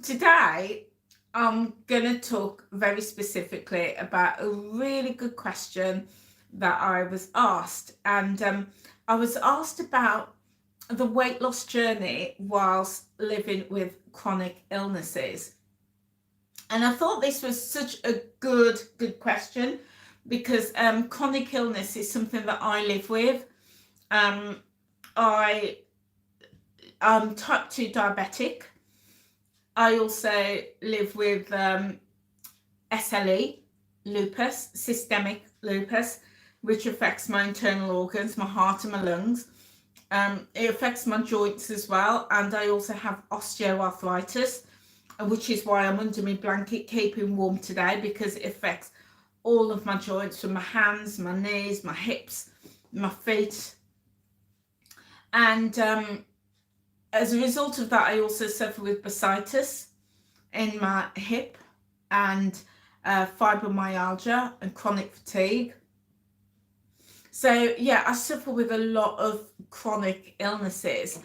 Today, I'm going to talk very specifically about a really good question that I was asked. And I was asked about the weight loss journey whilst living with chronic illnesses. And I thought this was such a good question because chronic illness is something that I live with. Um, I'm type 2 diabetic. I also live with SLE, lupus, systemic lupus, which affects my internal organs, my heart and my lungs. It affects my joints as well, and I also have osteoarthritis, which is why I'm under my blanket keeping warm today, because it affects all of my joints, from my hands, my knees, my hips, my feet. And as a result of that, I also suffer with bursitis in my hip and fibromyalgia and chronic fatigue. So yeah, I suffer with a lot of chronic illnesses,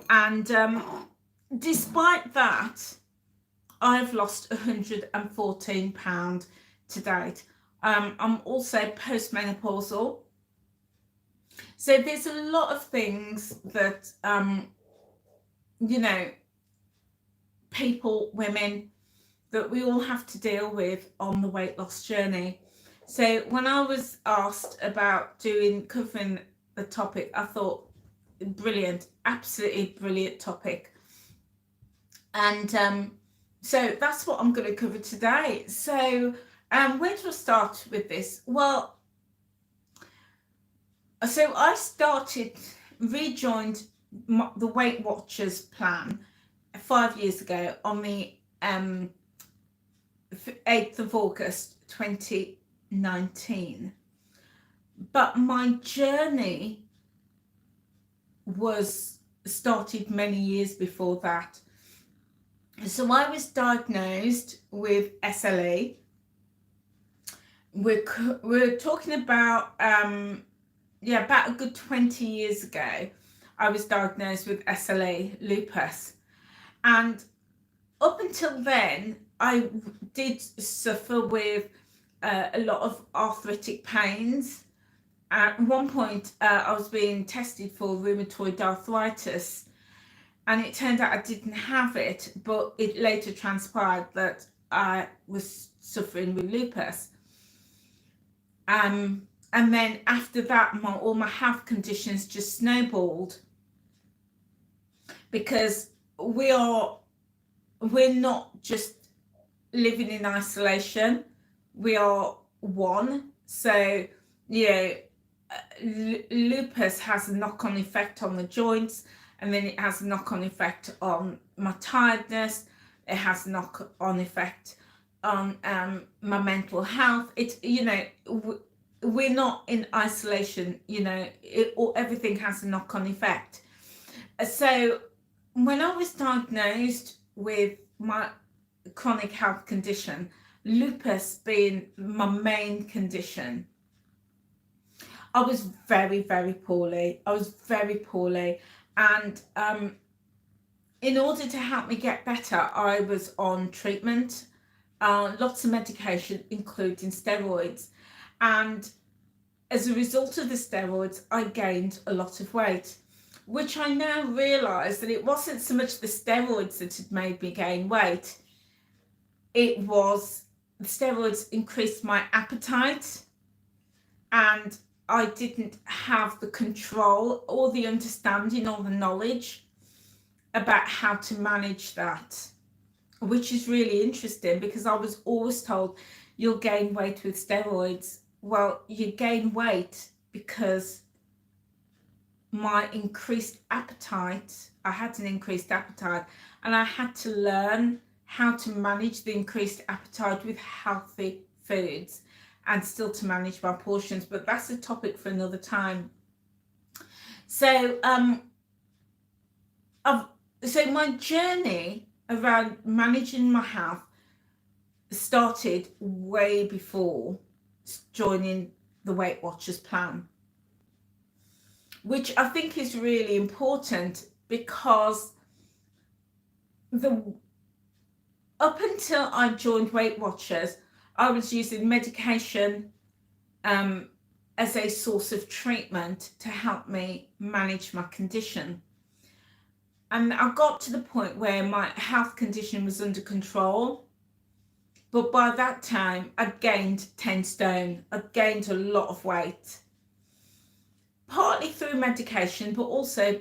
and despite that, I've lost 114 pounds to date. I'm also postmenopausal, so there's a lot of things that people, women, that we all have to deal with on the weight loss journey. So when I was asked about covering the topic, I thought, brilliant, absolutely brilliant topic. And so that's what I'm going to cover today. So where do I start with this? Well, so I rejoined the Weight Watchers plan 5 years ago on the 8th of August 2019. But my journey was started many years before that. So I was diagnosed with SLE. We're talking about about a good 20 years ago. I was diagnosed with SLE, lupus, and up until then I did suffer with a lot of arthritic pains. At one point I was being tested for rheumatoid arthritis, and it turned out I didn't have it, but it later transpired that I was suffering with lupus. And then after that, all my health conditions just snowballed, because we're not just living in isolation, we are one. So lupus has a knock-on effect on the joints, and then it has a knock-on effect on my tiredness. It has a knock-on effect on my mental health. It's we're not in isolation. Everything has a knock-on effect. So when I was diagnosed with my chronic health condition, lupus being my main condition, I was very, very poorly. And in order to help me get better, I was on treatment, lots of medication, including steroids. And as a result of the steroids, I gained a lot of weight, which I now realise that it wasn't so much the steroids that had made me gain weight. It was the steroids increased my appetite, and I didn't have the control or the understanding or the knowledge about how to manage that, which is really interesting, because I was always told you'll gain weight with steroids. Well, you gain weight because my increased appetite, I had an increased appetite, and I had to learn how to manage the increased appetite with healthy foods and still to manage my portions, but that's a topic for another time. So so my journey around managing my health started way before joining the Weight Watchers plan, which I think is really important, because up until I joined Weight Watchers, I was using medication as a source of treatment to help me manage my condition. And I got to the point where my health condition was under control. But by that time, I'd gained 10 stone. I'd gained a lot of weight. Partly through medication, but also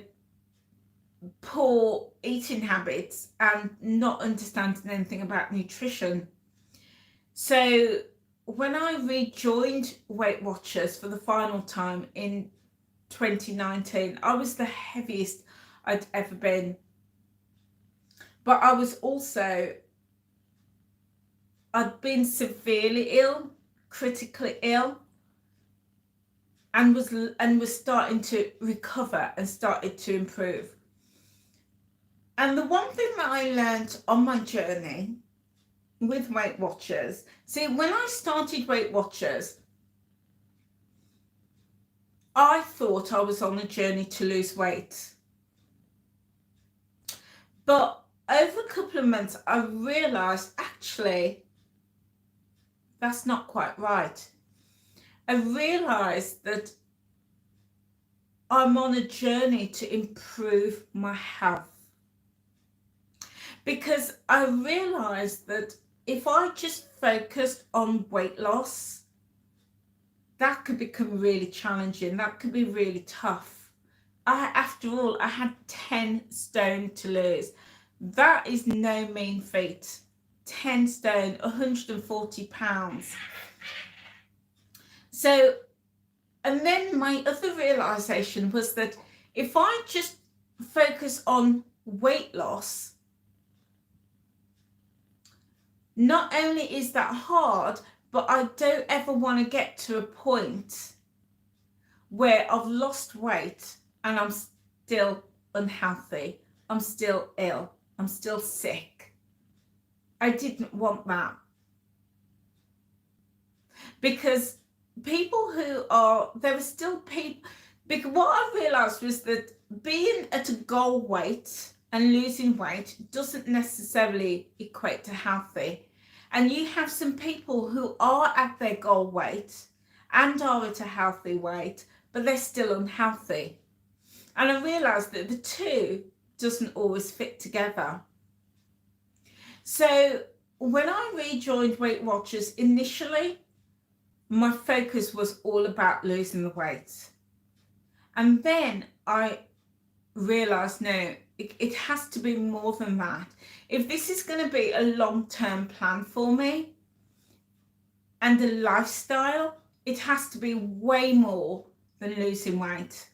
poor eating habits and not understanding anything about nutrition. So when I rejoined Weight Watchers for the final time in 2019, I was the heaviest I'd ever been. But I was also, I'd been severely ill, critically ill, and was starting to recover and started to improve. And the one thing that I learned on my journey with Weight Watchers, see, when I started Weight Watchers, I thought I was on a journey to lose weight. But over a couple of months, I realized actually that's not quite right. I realized that I'm on a journey to improve my health. Because I realized that if I just focused on weight loss, that could become really challenging. That could be really tough. After all, I had 10 stone to lose. That is no mean feat. 10 stone, 140 pounds. So, and then my other realization was that if I just focus on weight loss, not only is that hard, but I don't ever want to get to a point where I've lost weight and I'm still unhealthy. I'm still ill. I'm still sick. I didn't want that. Because people who are, there are still people, because what I realized was that being at a goal weight and losing weight doesn't necessarily equate to healthy. And you have some people who are at their goal weight and are at a healthy weight, but they're still unhealthy. And I realized that the two doesn't always fit together. So when I rejoined Weight Watchers, initially, my focus was all about losing the weight. And then I realized, no, it has to be more than that. If this is going to be a long-term plan for me and a lifestyle, it has to be way more than losing weight.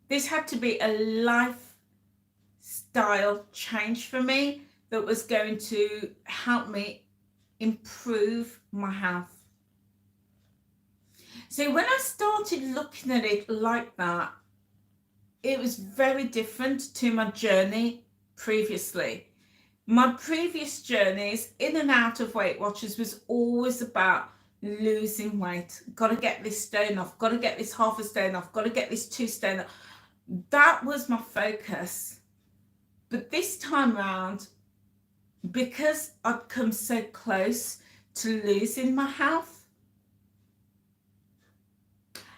This had to be a lifestyle change for me that was going to help me improve my health. So when I started looking at it like that, it was very different to my journey previously. My previous journeys in and out of Weight Watchers was always about losing weight. Got to get this stone off, got to get this half a stone off, got to get this 2 stone off. That was my focus. But this time around, because I'd come so close to losing my health,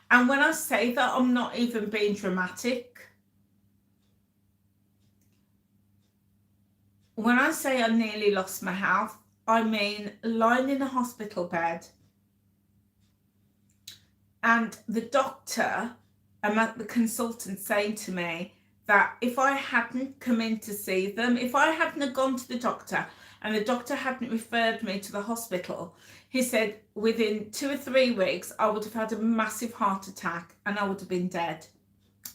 and when I say that, I'm not even being dramatic. When I say I nearly lost my health, I mean lying in a hospital bed and the doctor and the consultant saying to me that if I hadn't come in to see them, if I hadn't have gone to the doctor and the doctor hadn't referred me to the hospital, he said within 2 or 3 weeks, I would have had a massive heart attack and I would have been dead.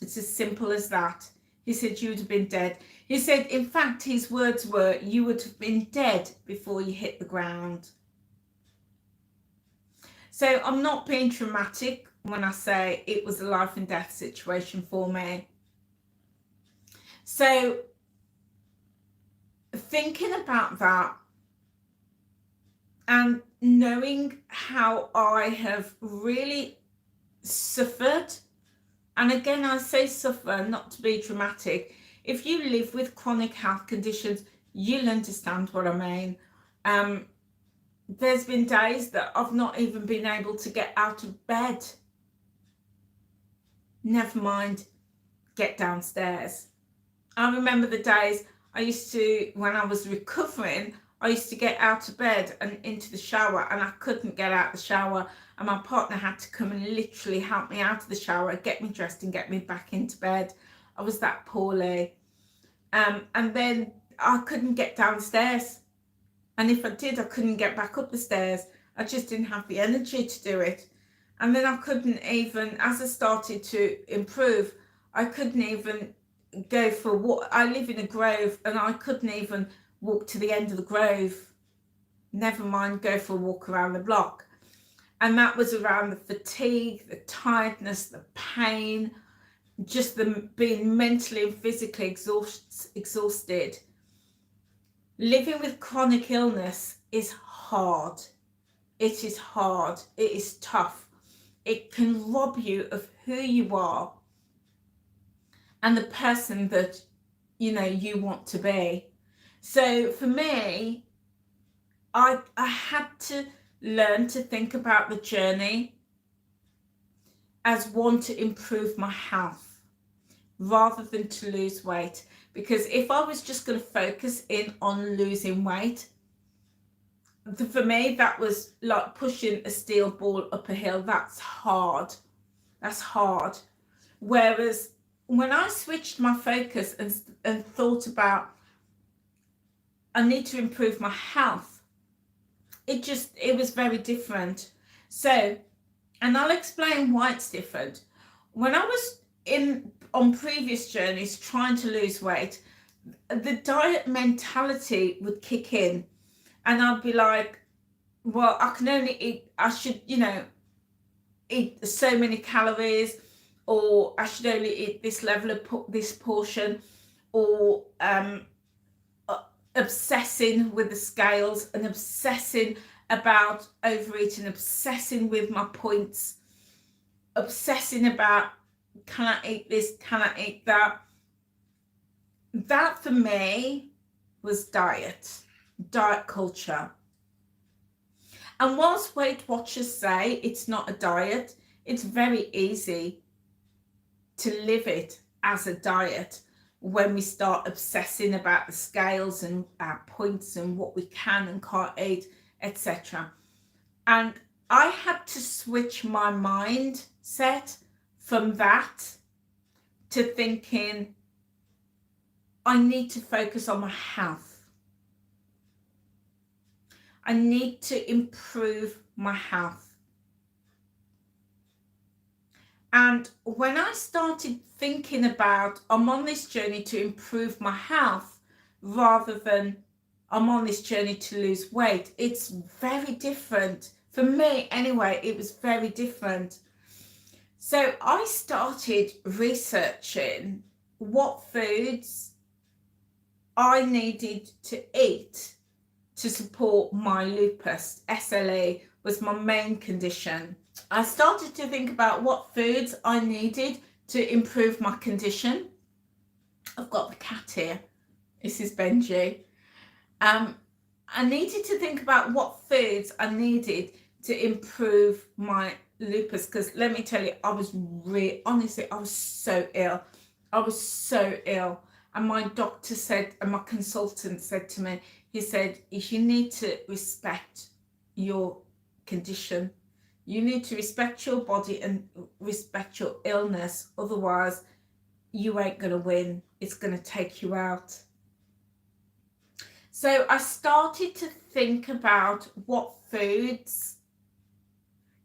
It's as simple as that. He said, you would have been dead. He said, in fact, his words were, you would have been dead before you hit the ground. So I'm not being dramatic when I say it was a life and death situation for me. So thinking about that and knowing how I have really suffered, and again I say suffer not to be dramatic, If you live with chronic health conditions, you'll understand what I mean. There's been days that I've not even been able to get out of bed. Never mind, get downstairs. I remember the days I used to, when I was recovering, I used to get out of bed and into the shower, and I couldn't get out of the shower, and my partner had to come and literally help me out of the shower, get me dressed and get me back into bed. I was that poorly. And then I couldn't get downstairs, and if I did, I couldn't get back up the stairs. I just didn't have the energy to do it. And then I couldn't even, as I started to improve, I couldn't even go for a walk. I live in a grove, and I couldn't even walk to the end of the grove, never mind go for a walk around the block. And that was around the fatigue, the tiredness, the pain, just the being mentally and physically exhausted. Living with chronic illness is hard. It is hard. It is tough. It can rob you of who you are and the person that you want to be. So for me, I had to learn to think about the journey as one to improve my health rather than to lose weight. Because if I was just going to focus in on losing weight, for me, that was like pushing a steel ball up a hill. That's hard. That's hard. Whereas when I switched my focus and thought about, I need to improve my health, it was very different. So, and I'll explain why it's different. When I was on previous journeys trying to lose weight, the diet mentality would kick in, and I'd be like, well, I can only eat, I should, eat so many calories, or I should only eat this level of this portion, or obsessing with the scales and obsessing about overeating, obsessing with my points, obsessing about, can I eat this, can I eat that? That for me was diet culture. And whilst Weight Watchers say it's not a diet, it's very easy to live it as a diet when we start obsessing about the scales and our points and what we can and can't eat, etc. And I had to switch my mindset from that to thinking, I need to focus on my health. I need to improve my health. And when I started thinking about, I'm on this journey to improve my health rather than I'm on this journey to lose weight, it's very different. For me anyway, it was very different. So I started researching what foods I needed to eat to support my lupus. SLE was my main condition. I started to think about what foods I needed to improve my condition. I've got the cat here. This is Benji. I needed to think about what foods I needed to improve my lupus, because let me tell you, I was honestly, I was so ill. I was so ill. And my doctor said, and my consultant said to me, he said, if you need to respect your condition, you need to respect your body and respect your illness. Otherwise, you ain't going to win. It's going to take you out. So I started to think about what foods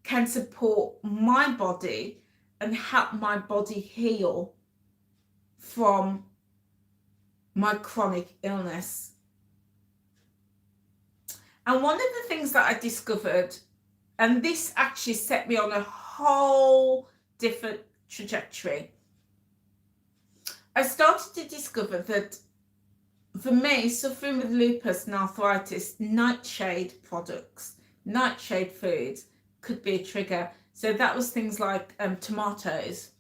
can support my body and help my body heal from my chronic illness. And one of the things that I discovered, and this actually set me on a whole different trajectory, I started to discover that for me, suffering with lupus and arthritis, nightshade products, nightshade foods could be a trigger. So that was things like tomatoes.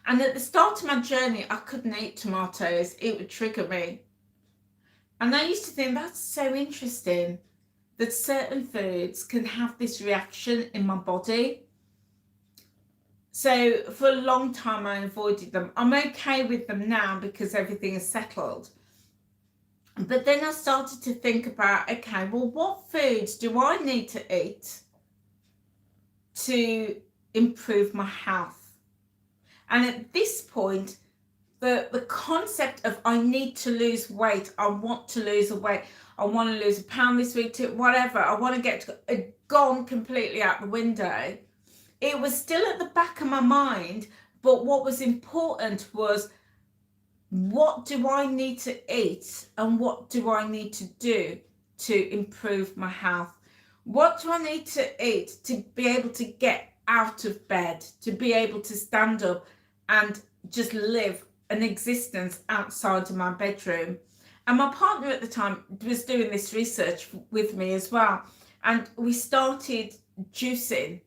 And at the start of my journey, I couldn't eat tomatoes. It would trigger me. And I used to think that's so interesting that certain foods can have this reaction in my body. So for a long time, I avoided them. I'm okay with them now because everything is settled. But then I started to think about, okay, well, what foods do I need to eat to improve my health? And at this point, the concept of I need to lose weight, I want to lose a weight, I want to lose a pound this week, whatever, I want to get gone completely out the window. It was still at the back of my mind, but what was important was, what do I need to eat and what do I need to do to improve my health? What do I need to eat to be able to get out of bed, to be able to stand up and just live an existence outside of my bedroom? And my partner at the time was doing this research with me as well. And we started juicing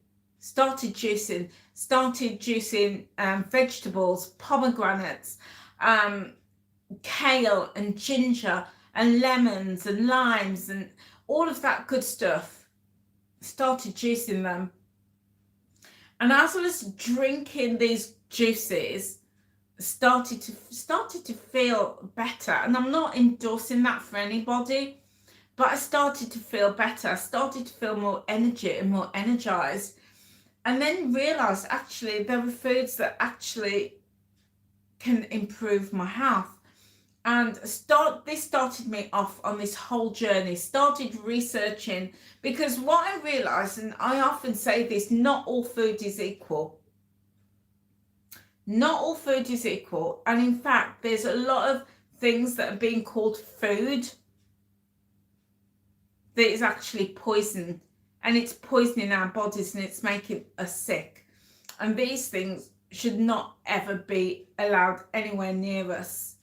vegetables, pomegranates, kale and ginger and lemons and limes and all of that good stuff. Started juicing them. And as I was drinking these juices, started to feel better. And I'm not endorsing that for anybody, but I started to feel better. I started to feel more energy and more energized. And then realized actually there were foods that actually can improve my health. And this started me off on this whole journey, started researching, because what I realized, and I often say this, not all food is equal. Not all food is equal. And in fact, there's a lot of things that are being called food that is actually poison, and it's poisoning our bodies and it's making us sick. And these things should not ever be allowed anywhere near us.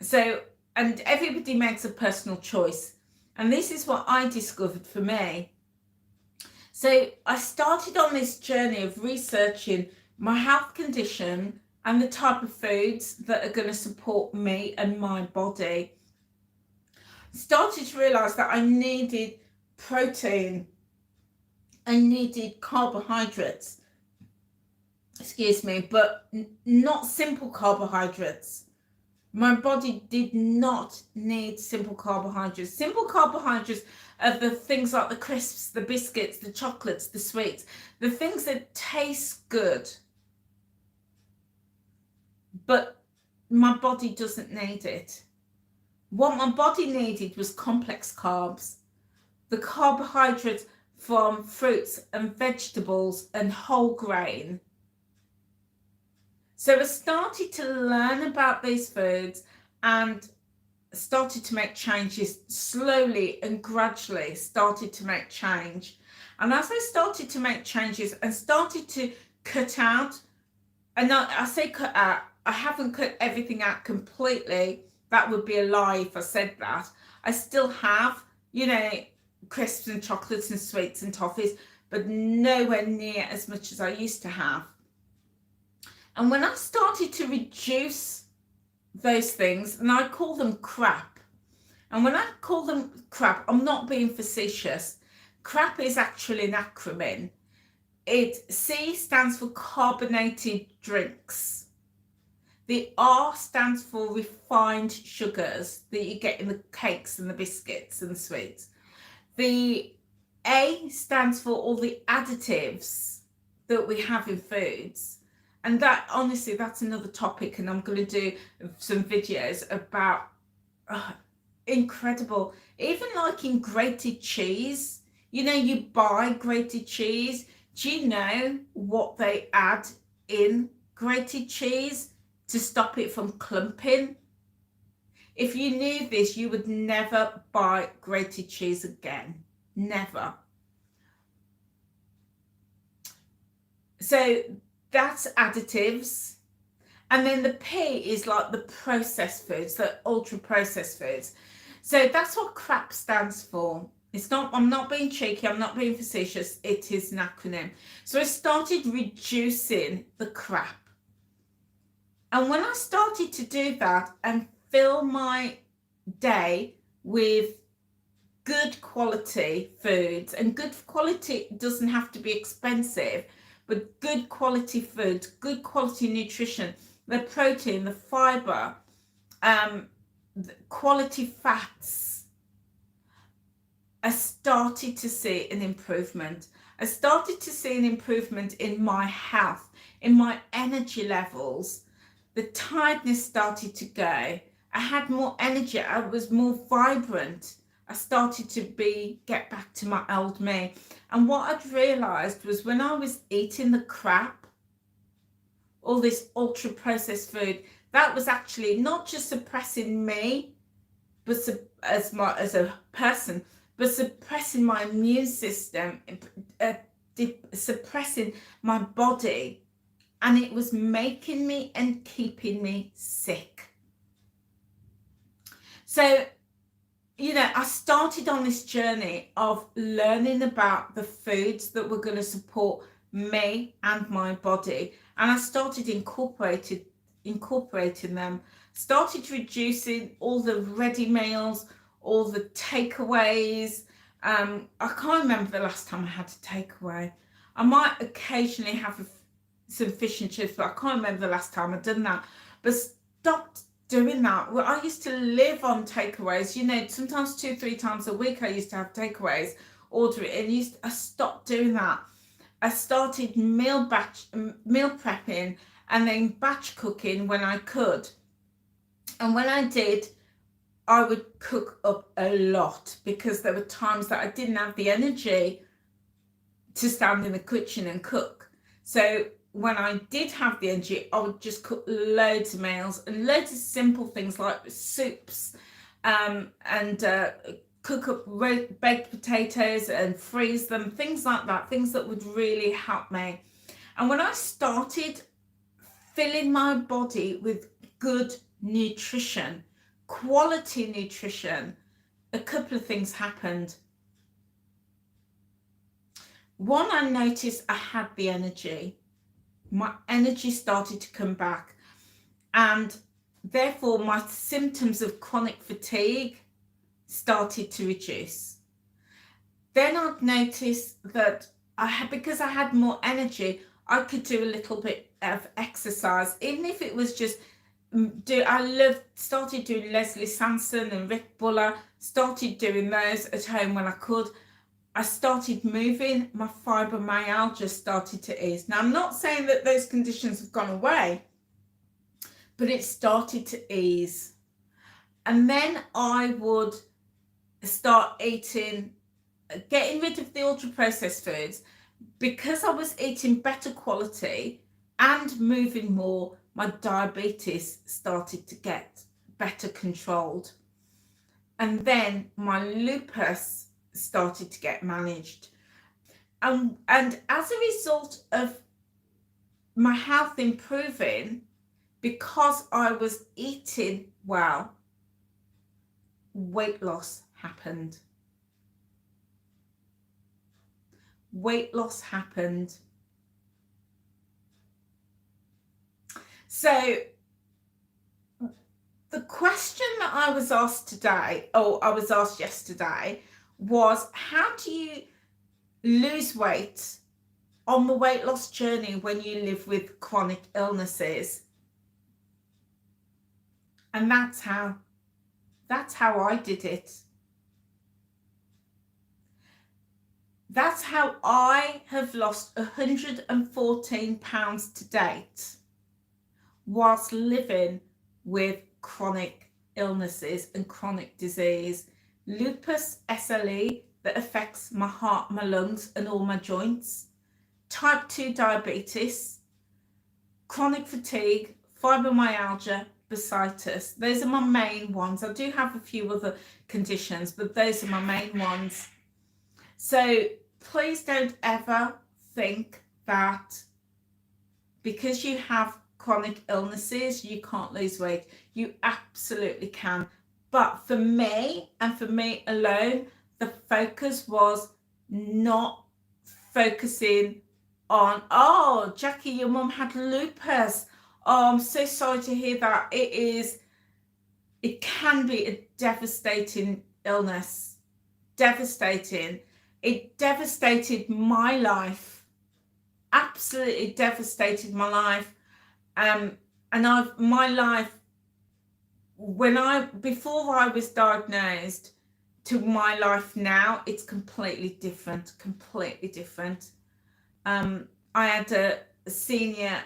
So, and everybody makes a personal choice. And this is what I discovered for me. So I started on this journey of researching my health condition and the type of foods that are going to support me and my body. Started to realize that I needed protein, I needed carbohydrates, but not simple carbohydrates. My body did not need simple carbohydrates. Simple carbohydrates are the things like the crisps, the biscuits, the chocolates, the sweets, the things that taste good, but my body doesn't need it. What my body needed was complex carbs, the carbohydrates from fruits and vegetables and whole grain. So I started to learn about these foods and started to make changes slowly and gradually, started to make change. And as I started to make changes and started to cut out, and I say cut out, I haven't cut everything out completely. That would be a lie if I said that. I still have, crisps and chocolates and sweets and toffees, but nowhere near as much as I used to have. And when I started to reduce those things, and I call them crap, and when I call them crap, I'm not being facetious. CRAP is actually an acronym. C stands for carbonated drinks. The R stands for refined sugars that you get in the cakes and the biscuits and the sweets. The A stands for all the additives that we have in foods. And that, honestly, that's another topic, and I'm going to do some videos about incredible, even like in grated cheese. You buy grated cheese. Do you know what they add in grated cheese to stop it from clumping? If you knew this, you would never buy grated cheese again. Never. So that's additives. And then the P is like the processed foods, the ultra processed foods. So that's what CRAP stands for. I'm not being cheeky, I'm not being facetious, it is an acronym. So I started reducing the crap. And when I started to do that and fill my day with good quality foods, and good quality doesn't have to be expensive, but good quality foods, good quality nutrition, the protein, the fiber, the quality fats, I started to see an improvement. I started to see an improvement in my health, in my energy levels. The tiredness started to go. I had more energy. I was more vibrant. I started to get back to my old me. And what I'd realised was when I was eating the crap, all this ultra processed food, that was actually not just suppressing me, but as a person, but suppressing my immune system, suppressing my body, and it was making me and keeping me sick. So, you know, I started on this journey of learning about the foods that were going to support me and my body, and I started incorporating them, started reducing all the ready meals, all the takeaways. I can't remember the last time I had a takeaway. I might occasionally have some fish and chips, but I can't remember the last time I'd done that. But stopped doing that. Well, I used to live on takeaways, you know, sometimes 2-3 times a week I used to have takeaways, order it, and I stopped doing that. I started meal prepping and then batch cooking when I could. And when I did, I would cook up a lot because there were times that I didn't have the energy to stand in the kitchen and cook. So when I did have the energy, I would just cook loads of meals and loads of simple things like soups, and cook up baked potatoes and freeze them, things like that, things that would really help me. And when I started filling my body with good nutrition, quality nutrition, a couple of things happened. One, I noticed I had the energy. My energy started to come back, and therefore my symptoms of chronic fatigue started to reduce. Then I'd noticed that because I had more energy, I could do a little bit of exercise, even if it was just started doing Leslie Sanson and Rick Buller, started doing those at home when I could. I started moving, my fibromyalgia started to ease. Now, I'm not saying that those conditions have gone away, but it started to ease. And then I would start getting rid of the ultra-processed foods. Because I was eating better quality and moving more, my diabetes started to get better controlled. And then my lupus started to get managed. And as a result of my health improving, because I was eating well, weight loss happened. Weight loss happened. So the question that I was asked yesterday was, how do you lose weight on the weight loss journey when you live with chronic illnesses? And that's how I did it. That's how I have lost 114 pounds to date whilst living with chronic illnesses and chronic disease. Lupus SLE that affects my heart, my lungs and all my joints, type 2 diabetes, chronic fatigue, fibromyalgia, bursitis. Those are my main ones. I do have a few other conditions, but those are my main ones. So please don't ever think that because you have chronic illnesses you can't lose weight. You absolutely can. But for me, and for me alone, the focus was not focusing on, oh, Jackie, your mum had lupus. Oh, I'm so sorry to hear that. It can be a devastating illness. Devastating. It devastated my life. Absolutely devastated my life. And my life, before I was diagnosed to my life now, it's completely different. Completely different. I had a senior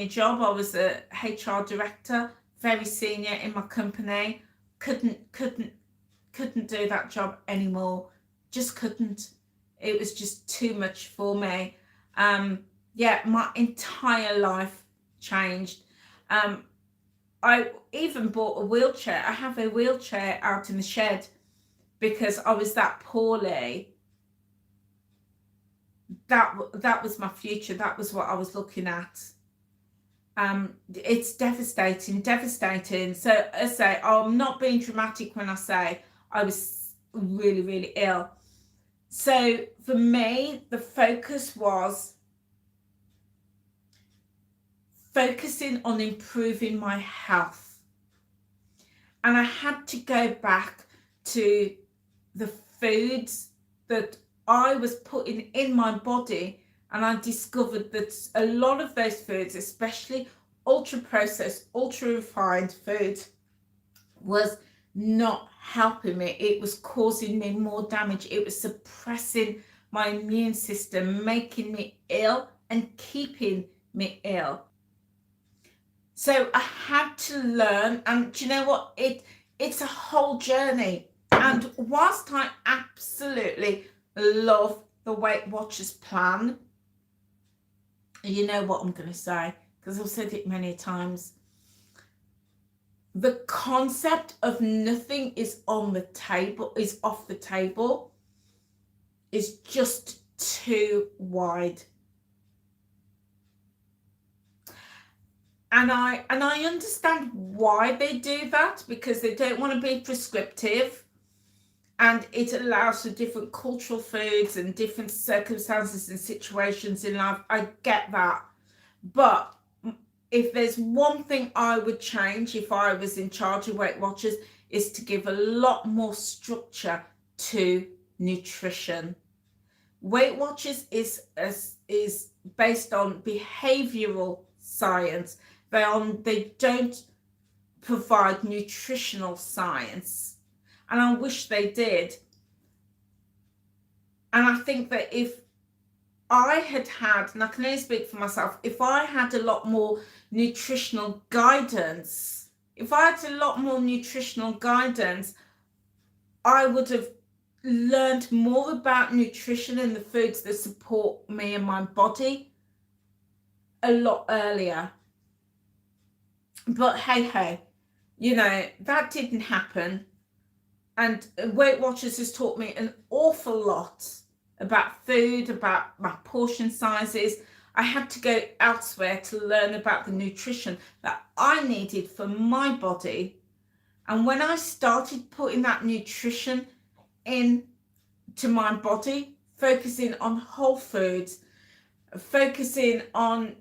job. I was a HR director, very senior in my company. Couldn't do that job anymore. Just couldn't. It was just too much for me. Yeah, my entire life changed. I even bought a wheelchair. I have a wheelchair out in the shed because I was that poorly. That was my future. That was what I was looking at. It's devastating. So as I say, I'm not being dramatic when I say I was really, really ill. So for me, the focus was focusing on improving my health. And I had to go back to the foods that I was putting in my body, and I discovered that a lot of those foods, especially ultra processed, ultra refined foods, was not helping me. It was causing me more damage. It was suppressing my immune system, making me ill and keeping me ill. So I had to learn, and do you know what? It's a whole journey. And whilst I absolutely love the Weight Watchers plan, you know what I'm going to say, because I've said it many times. The concept of nothing is off the table, is just too wide. And I understand why they do that, because they don't want to be prescriptive, and it allows for different cultural foods and different circumstances and situations in life. I get that. But if there's one thing I would change if I was in charge of Weight Watchers, is to give a lot more structure to nutrition. Weight Watchers is based on behavioral science. They don't provide nutritional science, and I wish they did. And I think that if I had, and I can only speak for myself, if I had a lot more nutritional guidance, I would have learned more about nutrition and the foods that support me and my body a lot earlier. But hey, you know, that didn't happen. And Weight Watchers has taught me an awful lot about food, about my portion sizes. I had to go elsewhere to learn about the nutrition that I needed for my body. And when I started putting that nutrition in to my body, focusing on whole foods, focusing on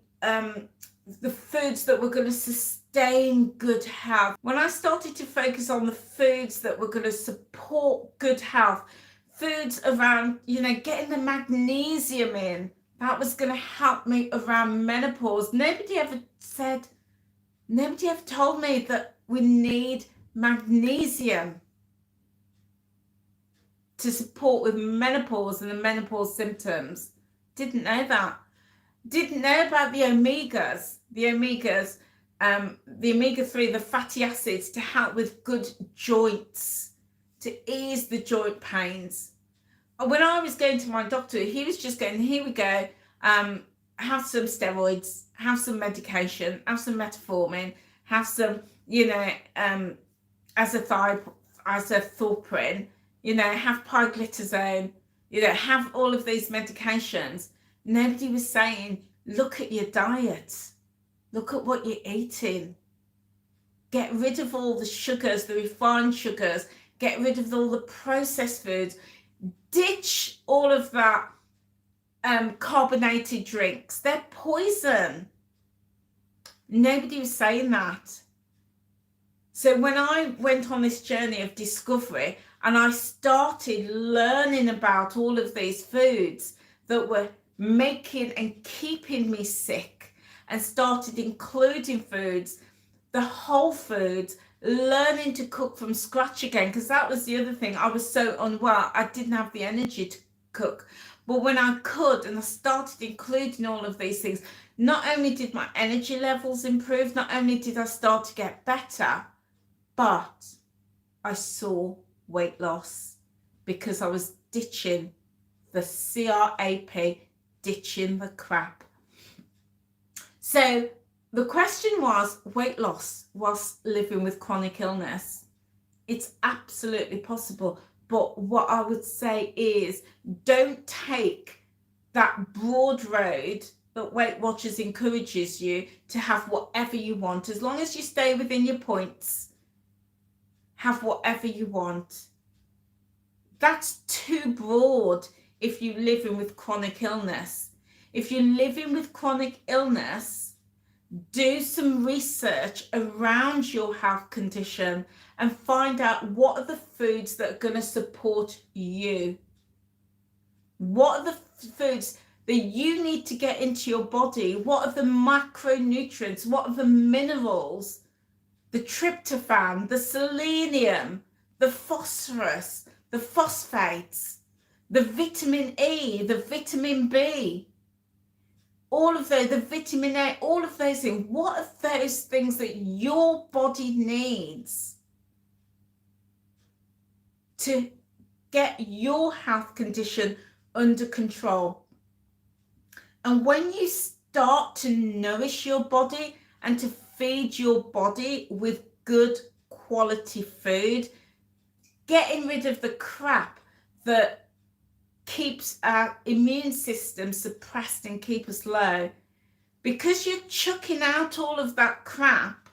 the foods that were going to sustain good health. When I started to focus on the foods that were going to support good health, foods around, you know, getting the magnesium in, that was going to help me around menopause. Nobody ever told me that we need magnesium to support with menopause and the menopause symptoms. Didn't know that. Didn't know about the omegas, the omega-3, the fatty acids, to help with good joints, to ease the joint pains. When I was going to my doctor, he was just going, here we go, have some steroids, have some medication, have some metformin, have some, you know, azathioprine, you know, have pioglitazone, you know, have all of these medications. Nobody was saying, look at your diet, look at what you're eating, get rid of all the sugars, the refined sugars, get rid of all the processed foods, ditch all of that carbonated drinks. They're poison. Nobody was saying that. So when I went on this journey of discovery and I started learning about all of these foods that were making and keeping me sick, and started including foods, the whole foods, learning to cook from scratch again, because that was the other thing. I was so unwell, I didn't have the energy to cook. But when I could, and I started including all of these things, not only did my energy levels improve, not only did I start to get better, but I saw weight loss, because I was ditching the CRAP, ditching the crap. So the question was, weight loss whilst living with chronic illness. It's absolutely possible. But what I would say is, don't take that broad road that Weight Watchers encourages you to have whatever you want. As long as you stay within your points, have whatever you want. That's too broad if you're living with chronic illness. If you're living with chronic illness, do some research around your health condition and find out what are the foods that are going to support you. What are the foods that you need to get into your body? What are the macronutrients? What are the minerals? The tryptophan, the selenium, the phosphorus, the phosphates, the vitamin E, the vitamin B, all of those, the vitamin A, all of those things. What are those things that your body needs to get your health condition under control? And when you start to nourish your body and to feed your body with good quality food, getting rid of the crap that keeps our immune system suppressed and keep us low, because you're chucking out all of that crap,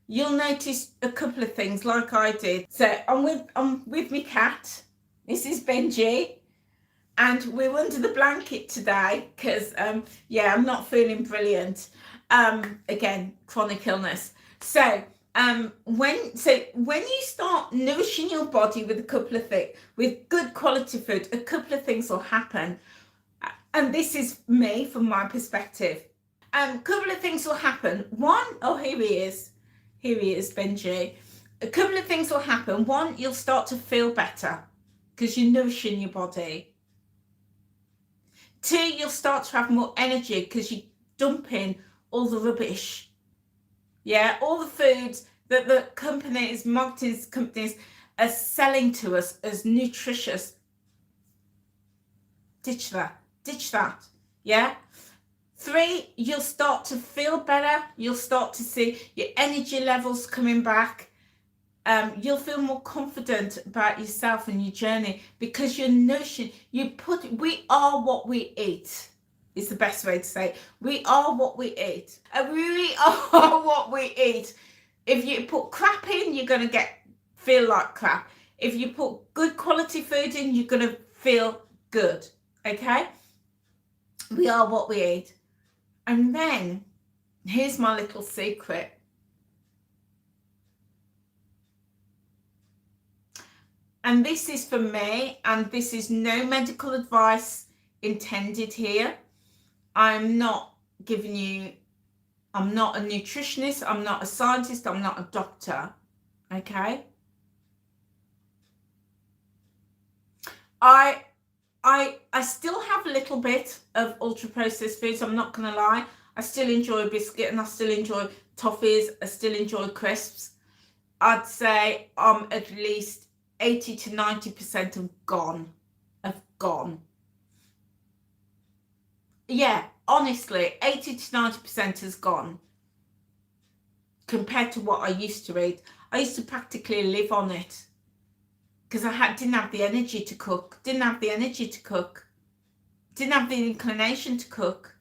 you'll notice a couple of things like I did. So I'm with my cat. This is Benji, and we're under the blanket today because yeah, I'm not feeling brilliant. Again, chronic illness. So when you start nourishing your body with a couple of things, with good quality food, a couple of things will happen. And this is me from my perspective. A couple of things will happen. One, oh, here he is, Benji. A couple of things will happen. One, you'll start to feel better because you're nourishing your body. Two, you'll start to have more energy because you're dumping all the rubbish. Yeah, all the foods that the companies, marketing companies are selling to us as nutritious. Ditch that. Yeah. Three, you'll start to feel better. You'll start to see your energy levels coming back. You'll feel more confident about yourself and your journey because you're nourishing. We are what we eat. Is the best way to say it. We are what we eat. And we really are what we eat. If you put crap in, you're going to feel like crap. If you put good quality food in, you're going to feel good. Okay? We are what we eat. And then, here's my little secret. And this is for me, and this is no medical advice intended here. I'm not a nutritionist, I'm not a scientist, I'm not a doctor, okay? I still have a little bit of ultra-processed foods, I'm not going to lie. I still enjoy biscuit and I still enjoy toffees, I still enjoy crisps. I'd say I'm at least 80 to 90% of gone. Yeah, honestly, 80 to 90% has gone compared to what I used to eat. I used to practically live on it because I didn't have the energy to cook, didn't have the inclination to cook.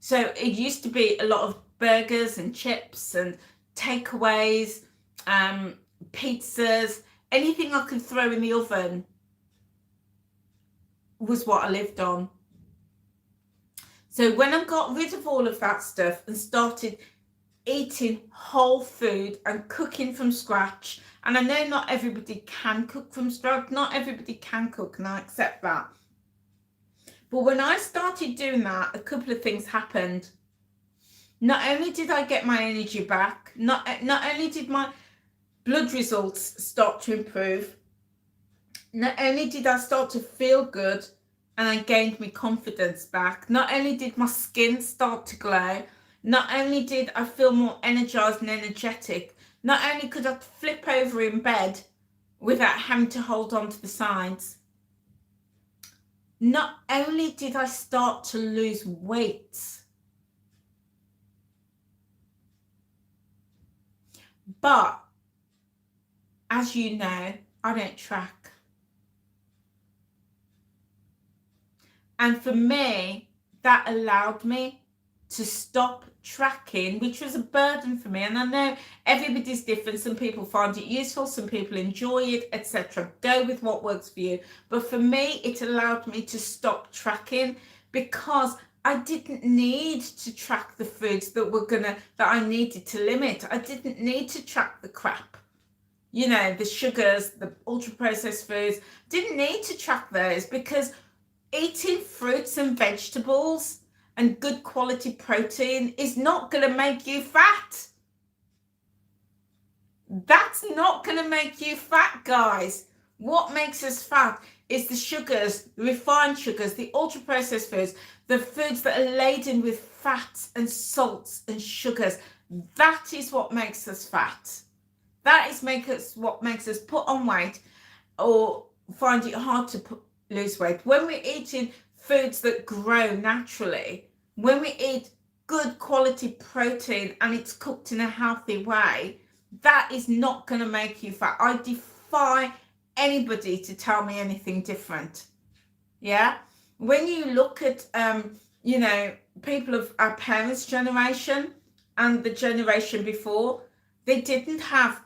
So it used to be a lot of burgers and chips and takeaways, pizzas, anything I could throw in the oven was what I lived on. So when I got rid of all of that stuff and started eating whole food and cooking from scratch, and I know not everybody can cook from scratch, not everybody can cook, and I accept that. But when I started doing that, a couple of things happened. Not only did I get my energy back, not only did my blood results start to improve, not only did I start to feel good and I gained my confidence back, not only did my skin start to glow, not only did I feel more energized and energetic, not only could I flip over in bed without having to hold on to the sides, not only did I start to lose weight, but as you know, I don't track. And for me, that allowed me to stop tracking, which was a burden for me. And I know everybody's different. Some people find it useful, some people enjoy it, etc. Go with what works for you. But for me, it allowed me to stop tracking because I didn't need to track the foods that I needed to limit. I didn't need to track the crap. You know, the sugars, the ultra processed foods, didn't need to track those because eating fruits and vegetables and good quality protein is not going to make you fat. That's not going to make you fat, guys. What makes us fat is the sugars, the refined sugars, the ultra processed foods, the foods that are laden with fats and salts and sugars. That is what makes us fat. That is what makes us put on weight or find it hard to lose weight. When we're eating foods that grow naturally, when we eat good quality protein and it's cooked in a healthy way, that is not going to make you fat. I defy anybody to tell me anything different. Yeah, when you look at you know, people of our parents' generation and the generation before, they didn't have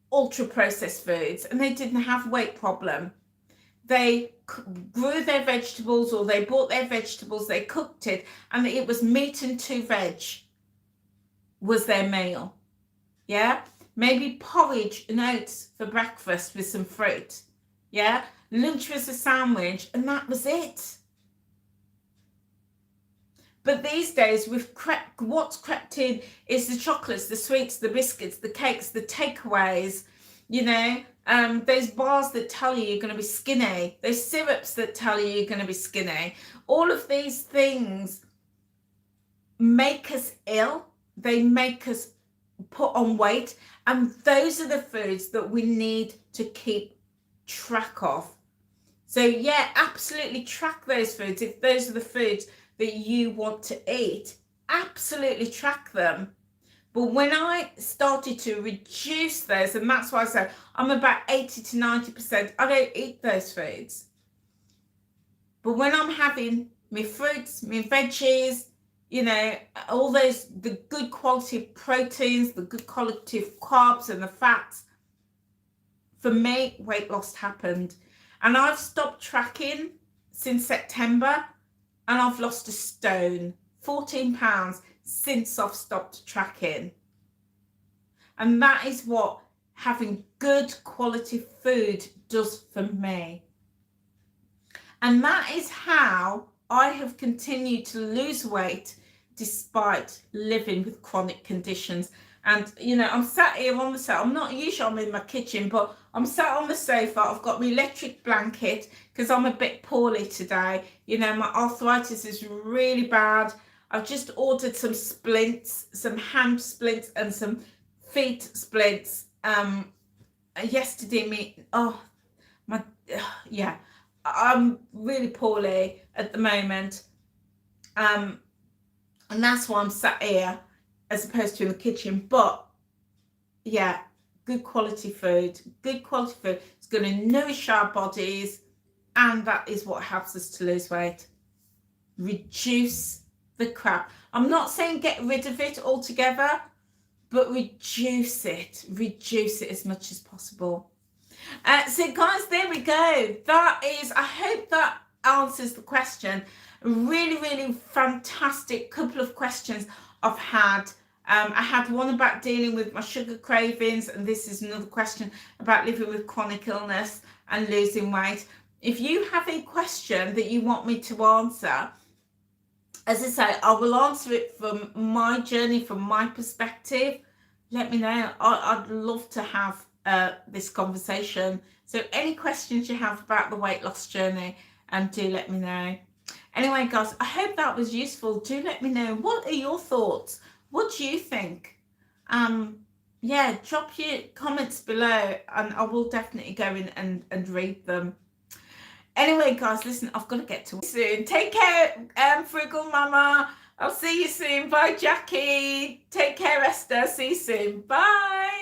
ultra processed foods and they didn't have weight problem. They grew their vegetables, or they bought their vegetables, they cooked it, and it was meat and 2 veg was their meal. Yeah, maybe porridge and oats for breakfast with some fruit. Yeah, lunch was a sandwich, and that was it. But these days, what's crept in is the chocolates, the sweets, the biscuits, the cakes, the takeaways, you know, those bars that tell you you're going to be skinny, those syrups that tell you you're going to be skinny. All of these things make us ill. They make us put on weight. And those are the foods that we need to keep track of. So yeah, absolutely track those foods. If those are the foods that you want to eat, absolutely track them. But when I started to reduce those, and that's why I say I'm about 80 to 90%, I don't eat those foods. But when I'm having my fruits, my veggies, you know, all those, the good quality proteins, the good quality carbs and the fats, for me, weight loss happened. And I've stopped tracking since September, and I've lost a stone, 14 pounds, since I've stopped tracking. And that is what having good quality food does for me. And that is how I have continued to lose weight despite living with chronic conditions. And, you know, I'm sat here on the sofa. I'm not usually, I'm in my kitchen, but I'm sat on the sofa. I've got my electric blanket because I'm a bit poorly today. You know, my arthritis is really bad. I've just ordered some splints, some hand splints and some feet splints. Yesterday, yeah, I'm really poorly at the moment. And that's why I'm sat here as opposed to in the kitchen. But yeah, good quality food. Good quality food. It's going to nourish our bodies, and that is what helps us to lose weight. Reduce the crap. I'm not saying get rid of it altogether, but reduce it as much as possible. So guys, there we go. That is, I hope that answers the question. Really fantastic couple of questions I've had. I had one about dealing with my sugar cravings, and this is another question about living with chronic illness and losing weight. If you have a question that you want me to answer, as I say, I will answer it from my journey, from my perspective. Let me know. I'd love to have this conversation. So any questions you have about the weight loss journey, do let me know. Anyway, guys, I hope that was useful. Do let me know. What are your thoughts? What do you think? Yeah, drop your comments below, and I will definitely go in and read them. Anyway, guys, listen, I've got to get to soon. Take care, Frugal Mama. I'll see you soon. Bye, Jackie. Take care, Esther. See you soon. Bye.